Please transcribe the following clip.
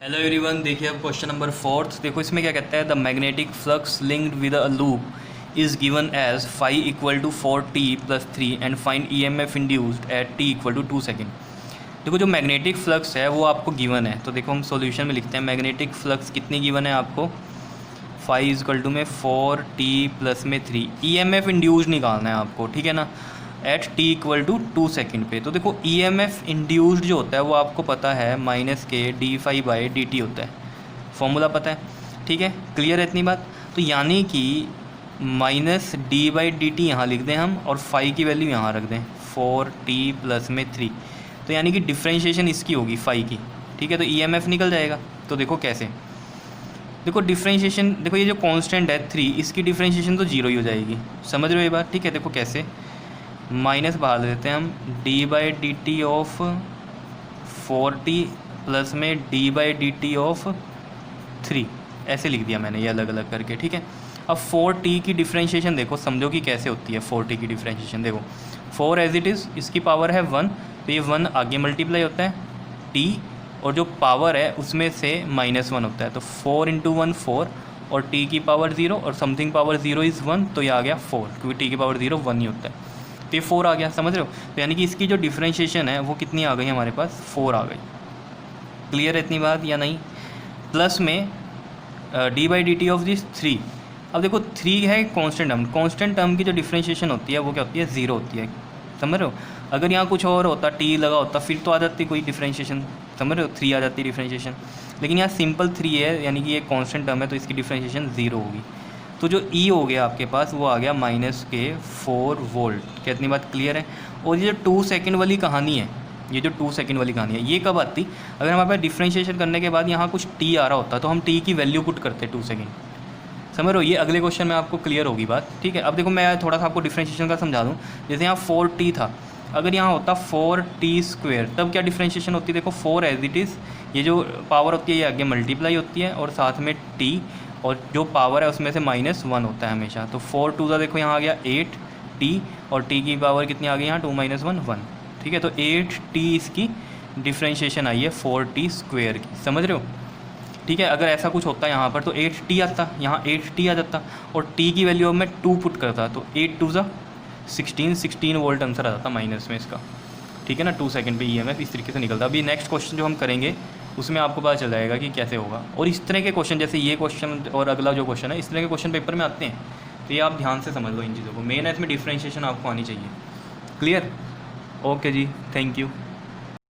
Hello everyone, देखिए अब question number fourth. देखो इसमें क्या कहता है, the magnetic flux linked with a loop is given as phi equal to 4t+3 and find EMF induced at t equal to 2 second. देखो जो magnetic flux है वो आपको गिवन है, तो देखो हम सॉल्यूशन में लिखते हैं मैग्नेटिक फ्लक्स कितनी गिवन है आपको, फाई इक्वल टू में 4t+3। ईएमएफ इंड्यूस्ड निकालना है आपको, ठीक है ना, at t equal to 2 second पे। तो देखो EMF इंड्यूस्ड जो होता है वो आपको पता है -k/d∅/dt होता है, फॉर्मूला पता है, ठीक है, क्लियर है इतनी बात। तो यानी कि -d/dt यहाँ लिख दें हम और फाई की वैल्यू यहाँ रख दें 4t+3। तो यानी कि डिफ्रेंशिएशन इसकी होगी फाई की, ठीक है, तो EMF निकल जाएगा। तो देखो कैसे, देखो डिफ्रेंशिएशन, देखो ये जो कांस्टेंट है 3, इसकी डिफ्रेंशिएशन तो जीरो ही हो जाएगी, समझ रहे हो ये बात, ठीक है। देखो कैसे, माइनस बाहर देते हैं हम, d/dt ऑफ 4t प्लस में d/dt ऑफ 3, ऐसे लिख दिया मैंने ये अलग अलग करके, ठीक है। अब 4t की डिफ्रेंशिएशन देखो, समझो कि कैसे होती है 4t की डिफ्रेंशिएशन। देखो 4 एज इट इज़, इसकी पावर है 1, तो ये 1 आगे मल्टीप्लाई होता है t, और जो पावर है उसमें से -1 होता है, तो 4 × 1 4, और t की पावर 0 और समथिंग पावर 0 इज़ 1, तो ये आ गया 4, क्योंकि t की पावर 0 1 ही होता है, तो ये 4 आ गया, समझ रहे हो। तो यानी कि इसकी जो डिफ्रेंशिएशन है वो कितनी आ गई हमारे पास, 4 आ गई। क्लियर है इतनी बात या नहीं। प्लस में d/dt ऑफ दिस 3। अब देखो 3 है कांस्टेंट टर्म की जो डिफ्रेंशिएशन होती है वो क्या होती है, 0 होती है, समझ रहे हो। अगर यहाँ कुछ और होता, t लगा होता, फिर तो आ जाती कोई डिफ्रेंशिएशन, समझ रहे हो, 3 आ जाती डिफ्रेंशिएशन, लेकिन यहाँ सिंपल 3 है, यानी कि ये कांस्टेंट टर्म है, तो इसकी डिफ्रेंशिएशन 0 होगी। तो जो E हो गया आपके पास वो आ गया -4 वोल्ट। क्या इतनी बात क्लियर है। और ये जो 2 सेकंड वाली कहानी है, ये जो 2 सेकंड वाली कहानी है, ये कब आती, अगर हमारे पास डिफ्रेंशिएशन करने के बाद यहाँ कुछ t आ रहा होता तो हम t की वैल्यू पुट करते 2 सेकंड, समझ रहे हो। ये अगले क्वेश्चन में आपको क्लियर होगी बात, ठीक है। अब देखो मैं थोड़ा सा आपको डिफ्रेंशिएशन का समझा दूँ। जैसे यहाँ 4t था, अगर यहाँ होता 4t², तब क्या डिफ्रेंशिएशन होती है, देखो 4 एज इट इज़, ये जो पावर होती है ये आगे मल्टीप्लाई होती है और साथ में t, और जो पावर है उसमें से -1 होता है हमेशा। तो 4 2 का देखो यहाँ आ गया 8t, और t की पावर कितनी आ गई यहाँ, 2 - 1 1, ठीक है। तो 8t इसकी डिफ्रेंशिएशन आई है 4t² की, समझ रहे हो, ठीक है। अगर ऐसा कुछ होता यहाँ पर तो 8t आता, यहाँ 8t आ जाता, और t की वैल्यू मैं 2 पुट करता, तो 8 2 16 वोल्ट आंसर आ जाता माइनस में इसका, ठीक है ना। 2 सेकंड पे EMF इस तरीके से निकलता। अभी नेक्स्ट क्वेश्चन जो हम करेंगे उसमें आपको पता चल जाएगा कि कैसे होगा। और इस तरह के क्वेश्चन, जैसे ये क्वेश्चन और अगला जो क्वेश्चन है, इस तरह के क्वेश्चन पेपर में आते हैं, तो ये आप ध्यान से समझ लो इन चीज़ों को। मेन है इसमें डिफ्रेंशिएशन आपको आनी चाहिए। क्लियर, ओके जी, थैंक यू।